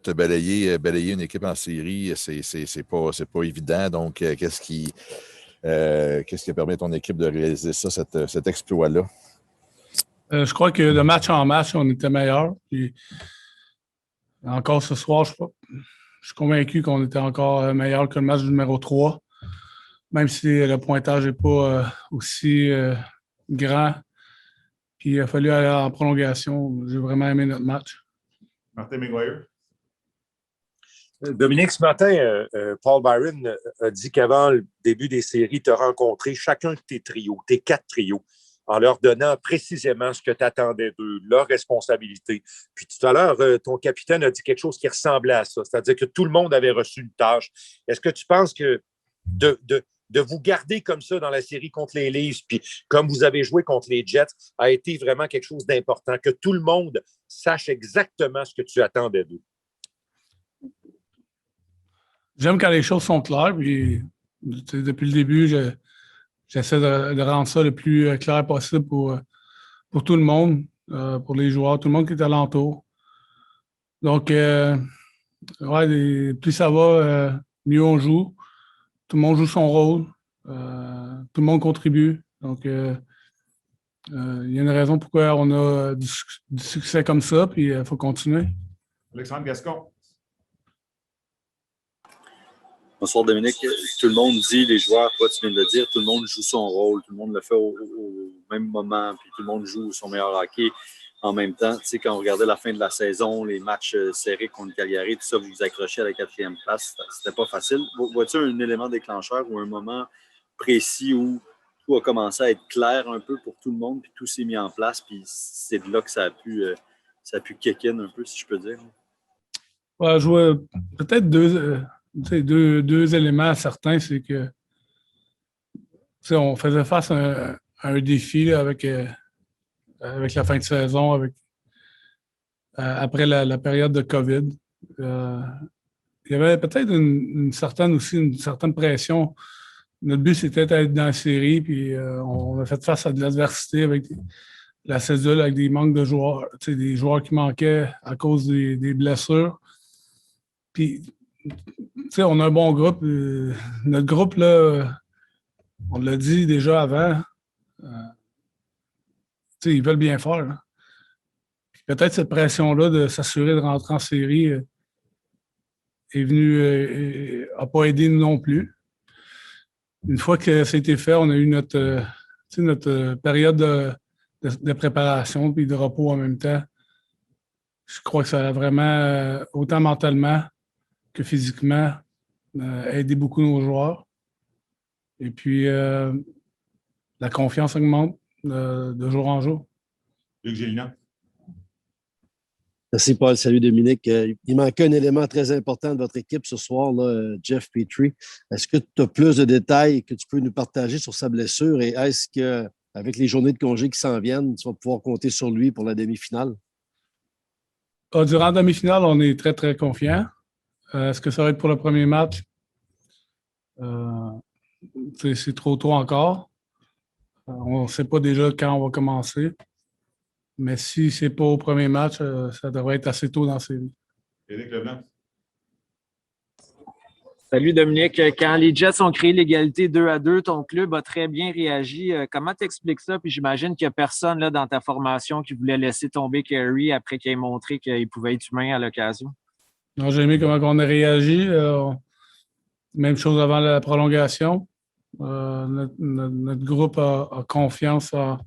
minutes, balayer une équipe en série, c'est pas évident. Donc, qu'est-ce qui a permis à ton équipe de réaliser ça, cet exploit-là? Je crois que de match en match, on était meilleur. Puis encore ce soir, je suis convaincu qu'on était encore meilleur que le match numéro 3. Même si le pointage n'est pas aussi grand. Puis il a fallu aller en prolongation. J'ai vraiment aimé notre match. Martin McGuire. Dominique, ce matin, Paul Byron a dit qu'avant le début des séries, tu as rencontré chacun de tes trios, tes 4 trios, en leur donnant précisément ce que tu attendais d'eux, leurs responsabilités. Puis tout à l'heure, ton capitaine a dit quelque chose qui ressemblait à ça, c'est-à-dire que tout le monde avait reçu une tâche. Est-ce que tu penses que de vous garder comme ça dans la série contre les Leafs, puis comme vous avez joué contre les Jets, a été vraiment quelque chose d'important, que tout le monde sache exactement ce que tu attendais d'eux? J'aime quand les choses sont claires, puis depuis le début, j'essaie de rendre ça le plus clair possible pour tout le monde, pour les joueurs, tout le monde qui est alentour. Donc, plus ça va, mieux on joue. Tout le monde joue son rôle. Tout le monde contribue. Donc, il y a une raison pourquoi on a du succès comme ça, puis il faut continuer. Alexandre Gascon. Bonsoir Dominique. Tout le monde dit, les joueurs, toi tu viens de le dire, tout le monde joue son rôle, tout le monde le fait au même moment, puis tout le monde joue son meilleur hockey en même temps. Tu sais, quand on regardait la fin de la saison, les matchs serrés contre Calgary, tout ça, vous vous accrochez à la 4e place, c'était pas facile. Vois-tu un élément déclencheur ou un moment précis où tout a commencé à être clair un peu pour tout le monde, puis tout s'est mis en place, puis c'est de là que ça a pu kick-in un peu, si je peux dire? Ouais, je vois peut-être deux éléments certains, c'est que on faisait face à un défi là, avec la fin de saison, après la période de COVID. Il y avait peut-être une certaine pression. Notre but, c'était d'être dans la série, puis on a fait face à de l'adversité avec la cédule, avec des manques de joueurs, des joueurs qui manquaient à cause des blessures. Puis, on a un bon groupe. Notre groupe, là, on l'a dit déjà avant, ils veulent bien faire. Là. Peut-être cette pression-là de s'assurer de rentrer en série n'a pas aidé nous non plus. Une fois que ça a été fait, on a eu notre période de préparation et de repos en même temps. Je crois que ça a vraiment, autant mentalement que physiquement, aidé beaucoup nos joueurs. Et puis, la confiance augmente de jour en jour. Luc Gélina. Merci, Paul. Salut, Dominique. Il manquait un élément très important de votre équipe ce soir, là, Jeff Petrie. Est-ce que tu as plus de détails que tu peux nous partager sur sa blessure et est-ce qu'avec les journées de congé qui s'en viennent, tu vas pouvoir compter sur lui pour la demi-finale? Durant la demi-finale, on est très, très confiants. Est-ce que ça va être pour le premier match? C'est trop tôt encore. On ne sait pas déjà quand on va commencer. Mais si ce n'est pas au premier match, ça devrait être assez tôt dans la série. Éric Leblanc. Salut Dominique. Quand les Jets ont créé l'égalité 2-2, ton club a très bien réagi. Comment tu expliques ça? Puis j'imagine qu'il n'y a personne là, dans ta formation qui voulait laisser tomber Carey après qu'il ait montré qu'il pouvait être humain à l'occasion. Non, j'ai aimé comment on a réagi. Même chose avant la prolongation. Notre groupe a confiance en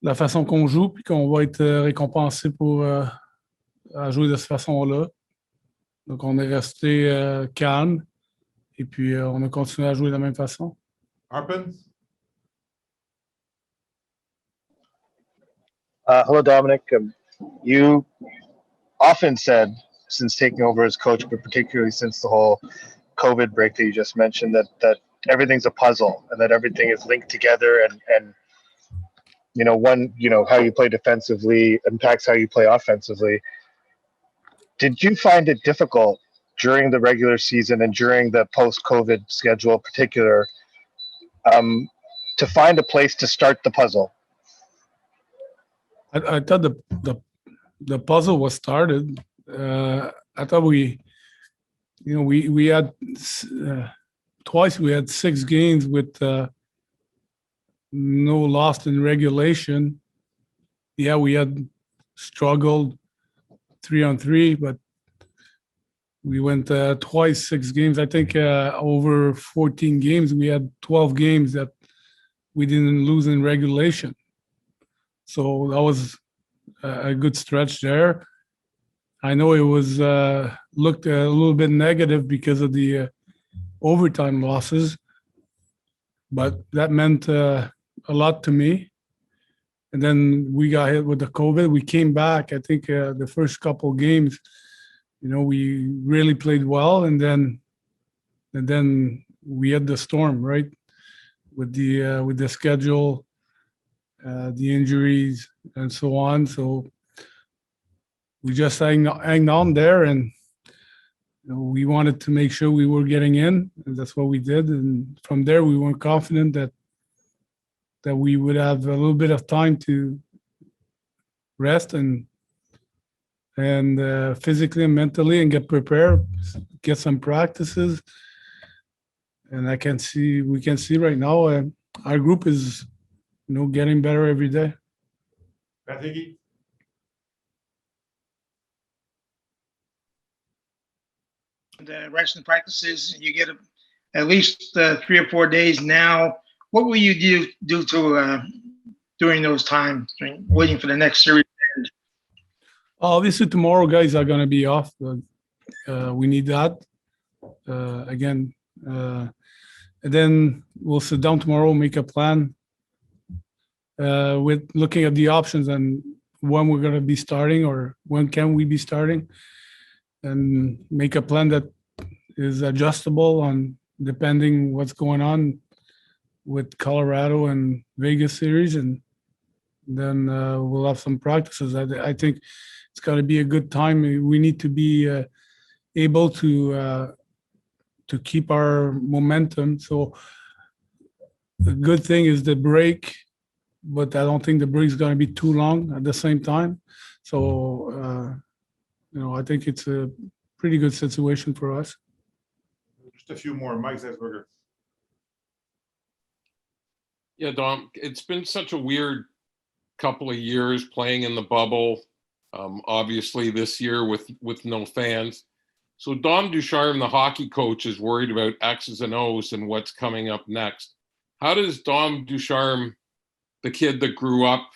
la façon qu'on joue puis qu'on va être récompensé pour à jouer de cette façon-là. Donc, on est resté calme et puis on a continué à jouer de la même façon. Harpen. Hello, Dominic. You often said, since taking over as coach, but particularly since the whole COVID break that you just mentioned, that everything's a puzzle and that everything is linked together and how you play defensively impacts how you play offensively. Did you find it difficult during the regular season and during the post-COVID schedule in particular to find a place to start the puzzle? I thought the puzzle was started I thought we had twice we had 6 games with no loss in regulation. Yeah, we had struggled 3-on-3, but we went twice 6 games. I think over 14 games, we had 12 games that we didn't lose in regulation. So that was a good stretch there. I know it was looked a little bit negative because of the overtime losses, but that meant a lot to me. And then we got hit with the COVID. We came back. I think the first couple of games, we really played well, and then we had the storm, right, with the schedule, the injuries, and so on. So we just hang on there, and we wanted to make sure we were getting in, and that's what we did. And from there, we were confident that we would have a little bit of time to rest and physically and mentally, and get prepared, get some practices. And we can see right now our group is getting better every day. Patrick? The rest of the practices, you get at least 3 or 4 days now. What will you do to during those times, waiting for the next series? Obviously, tomorrow guys are going to be off. We need that again. And then we'll sit down tomorrow, make a plan with looking at the options and when we're going to be starting or when can we be starting, and make a plan that is adjustable on depending what's going on with Colorado and Vegas series, and then we'll have some practices. I think it's going to be a good time. We need to be able to keep our momentum. So the good thing is the break, but I don't think the break is going to be too long at the same time. So I think it's a pretty good situation for us. Just a few more. Mike Zeisberger. Yeah, Dom, it's been such a weird couple of years playing in the bubble. Obviously this year with no fans. So Dom Ducharme, the hockey coach, is worried about X's and O's and what's coming up next. How does Dom Ducharme, the kid that grew up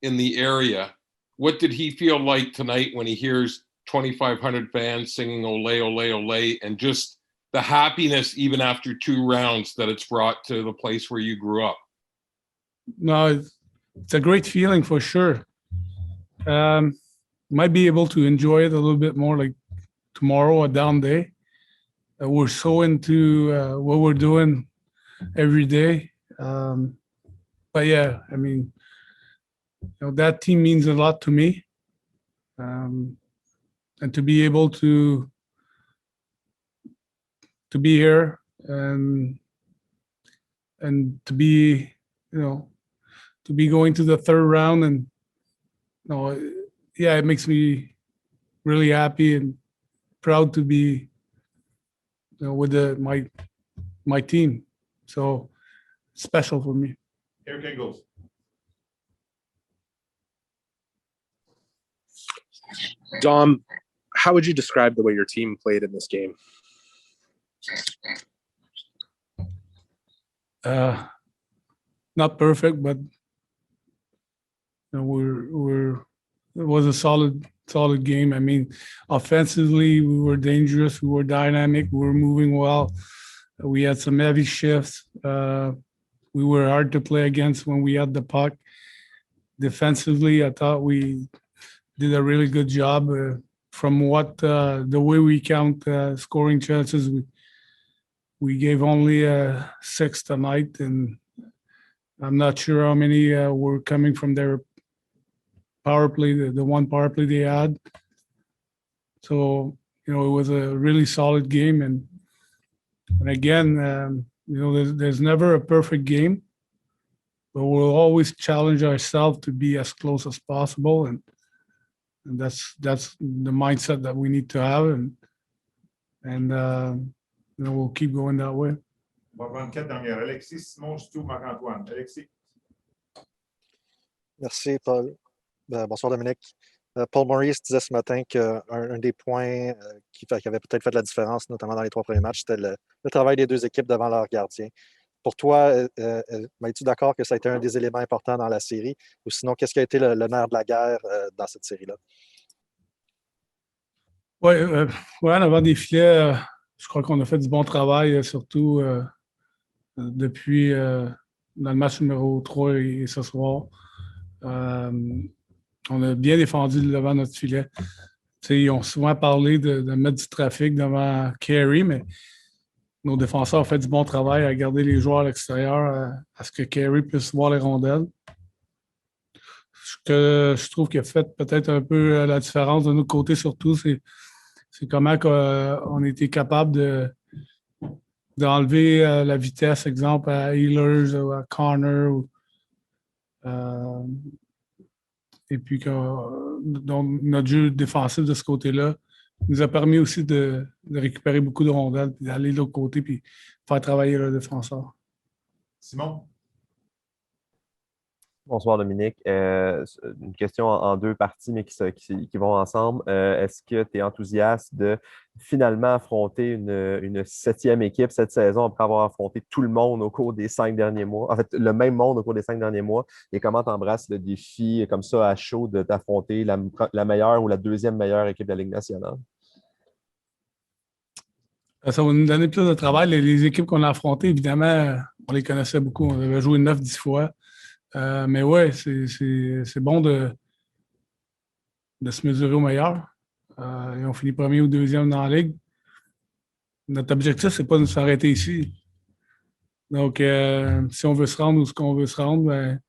in the area, what did he feel like tonight when he hears 2,500 fans singing "Ole, Ole, Ole," and just the happiness even after 2 rounds that it's brought to the place where you grew up? No, it's a great feeling for sure. Might be able to enjoy it a little bit more, like tomorrow, a down day. We're so into what we're doing every day. But yeah, I mean, that team means a lot to me. And to be able to be here and to be, to be going to the 3rd round, and it makes me really happy and proud to be, with my team. So it's special for me. Eric Engels. Dom, how would you describe the way your team played in this game? Not perfect, but it was a solid game. I mean, offensively, we were dangerous. We were dynamic. We were moving well. We had some heavy shifts. We were hard to play against when we had the puck. Defensively, I thought we did a really good job. From the way we count scoring chances, we gave only 6 tonight, and I'm not sure how many were coming from their power play, the one power play they had. So, it was a really solid game. And again, there's never a perfect game, but we'll always challenge ourselves to be as close as possible. And And that's the mindset that we need to have, and we'll keep going that way. On va prendre 4 dernières. Alexis, Simon, Stu, Marc-Antoine. Alexis. Merci, Paul. Bonsoir, Dominique. Paul Maurice disait ce matin qu'un des points qui avait peut-être fait la différence, notamment dans les 3 premiers matchs, c'était le travail des 2 équipes devant leur gardien. Pour toi, es-tu d'accord que ça a été un des éléments importants dans la série? Ou sinon, qu'est-ce qui a été le nerf de la guerre dans cette série-là? Oui, en avant des filets, je crois qu'on a fait du bon travail, surtout depuis dans le match numéro 3 et ce soir. On a bien défendu devant notre filet. Ils ont souvent parlé de mettre du trafic devant Carey, mais nos défenseurs ont fait du bon travail à garder les joueurs à l'extérieur, à ce que Carey puisse voir les rondelles. Ce que je trouve qui a fait peut-être un peu la différence de notre côté, surtout, c'est comment on a été capable d'enlever la vitesse, exemple, à Ehlers ou à Connor. Et puis donc, notre jeu défensif de ce côté-là nous a permis aussi de récupérer beaucoup de rondelles, puis d'aller de l'autre côté, puis faire travailler le défenseur. Simon. Bonsoir Dominique. Une question en 2 parties, mais qui vont ensemble. Est-ce que tu es enthousiaste de finalement affronter une 7e équipe cette saison après avoir affronté tout le monde au cours des 5 derniers mois? En fait, le même monde au cours des 5 derniers mois. Et comment tu embrasses le défi comme ça à chaud de t'affronter la meilleure ou la 2e meilleure équipe de la Ligue nationale? Ça va nous donner plus de travail. Les équipes qu'on a affrontées, évidemment, on les connaissait beaucoup. On avait joué 9-10 fois. Mais ouais, c'est bon de se mesurer au meilleur. Et on finit premier ou 2e dans la Ligue. Notre objectif, c'est pas de s'arrêter ici. Donc, si on veut se rendre où ce qu'on veut se rendre, il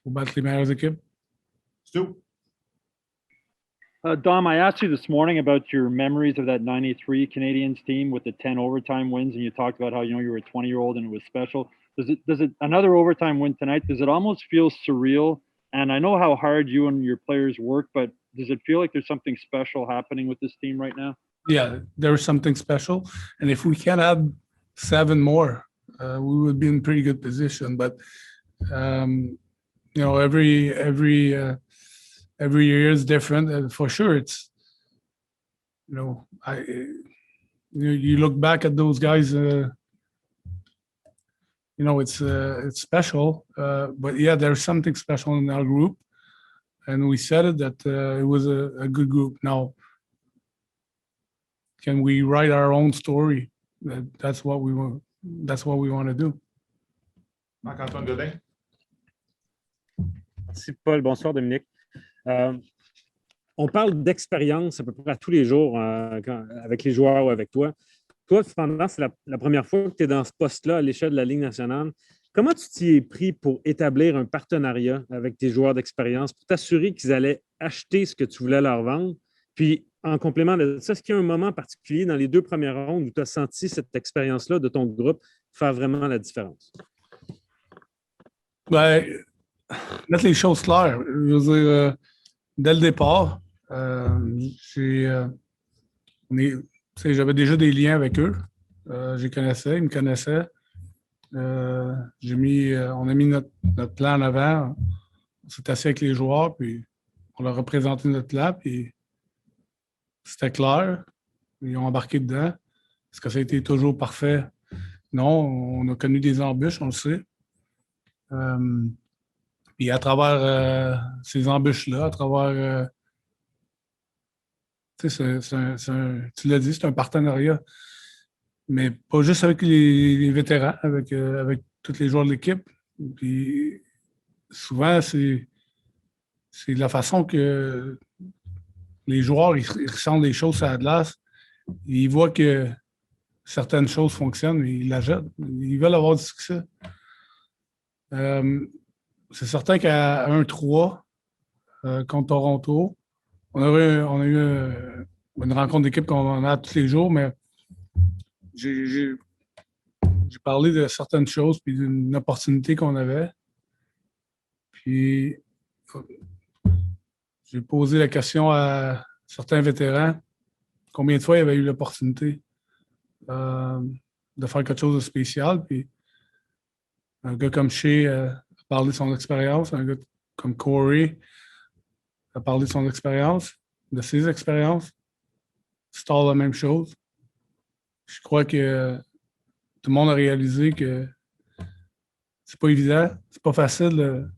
faut battre les meilleures équipes. Stu. Dom, I asked you this morning about your memories of that 93 Canadiens team with the 10 overtime wins, and you talked about how you were a 20-year-old and it was special. Does it another overtime win tonight? Does it almost feel surreal? And I know how hard you and your players work, but does it feel like there's something special happening with this team right now? Yeah, there's something special, and if we can add 7 more, we would be in pretty good position. But every year is different, and for sure, it's you look back at those guys. It's special, but yeah, there's something special in our group, and we said it that it was a good group. Now, can we write our own story? That's what we want. That's what we want to do. Marc-Antoine Godin. Merci, Paul. Bonsoir, Dominique. On parle d'expérience à peu près à tous les jours avec les joueurs ou avec toi. Toi, cependant, c'est la première fois que tu es dans ce poste-là à l'échelle de la Ligue nationale. Comment tu t'y es pris pour établir un partenariat avec tes joueurs d'expérience, pour t'assurer qu'ils allaient acheter ce que tu voulais leur vendre? Puis, en complément de ça, est-ce qu'il y a un moment particulier dans les 2 premières rondes où tu as senti cette expérience-là de ton groupe faire vraiment la différence? Ben, mettre les choses claires. Je veux dire, dès le départ, j'avais déjà des liens avec eux. Je les connaissais, ils me connaissaient. On a mis notre plan en avant. On s'est assis avec les joueurs, puis on leur a présenté notre plan, puis c'était clair. Ils ont embarqué dedans. Est-ce que ça a été toujours parfait? Non, on a connu des embûches, on le sait. Puis à travers ces embûches-là, à travers... tu l'as dit, c'est un partenariat. Mais pas juste avec les vétérans, avec tous les joueurs de l'équipe. Puis souvent, c'est la façon que les joueurs ils ressentent les choses sur la glace. Ils voient que certaines choses fonctionnent, ils la jettent. Ils veulent avoir du succès. C'est certain qu'à 1-3 contre Toronto, on a eu une rencontre d'équipe qu'on a tous les jours, mais j'ai parlé de certaines choses puis d'une opportunité qu'on avait. Puis j'ai posé la question à certains vétérans, combien de fois il avait eu l'opportunité de faire quelque chose de spécial. Puis un gars comme Shea a parlé de son expérience, un gars comme Corey a parlé de son expérience, de ses expériences. Star, la même chose. Je crois que tout le monde a réalisé que c'est pas évident, c'est pas facile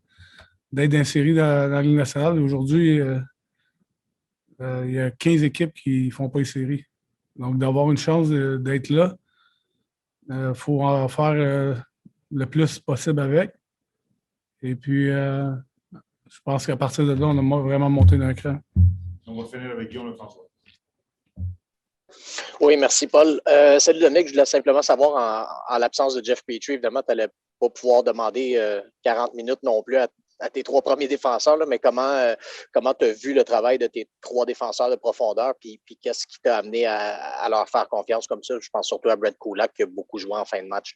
d'être inséré dans la Ligue nationale. Aujourd'hui, il y a 15 équipes qui ne font pas les séries. Donc, d'avoir une chance d'être là, il faut en faire le plus possible avec. Et puis, je pense qu'à partir de là, on a vraiment monté d'un cran. On va finir avec Guillaume Lefrançois. Oui, merci, Paul. Salut, Dominique. Je voulais simplement savoir, en l'absence de Jeff Petrie, évidemment, tu n'allais pas pouvoir demander 40 minutes non plus à tes 3 premiers défenseurs, là, mais comment tu as vu le travail de tes 3 défenseurs de profondeur, puis qu'est-ce qui t'a amené à leur faire confiance comme ça? Je pense surtout à Brett Kulak qui a beaucoup joué en fin de match.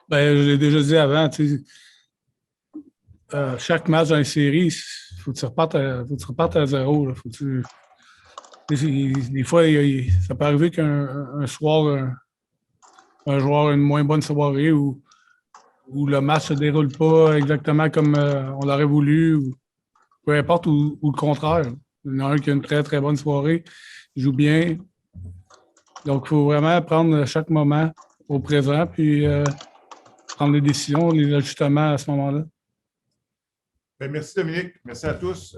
Ben, je l'ai déjà dit avant, chaque match dans une série, il faut que tu repartes à zéro. Là. Des fois, ça peut arriver qu'un soir, un joueur a une moins bonne soirée ou le match ne se déroule pas exactement comme on l'aurait voulu, ou peu importe, ou le contraire. Il y en a un qui a une très, très bonne soirée, il joue bien. Donc, il faut vraiment prendre chaque moment au présent, puis prendre les décisions, les ajustements à ce moment-là. Merci, Dominique. Merci à tous.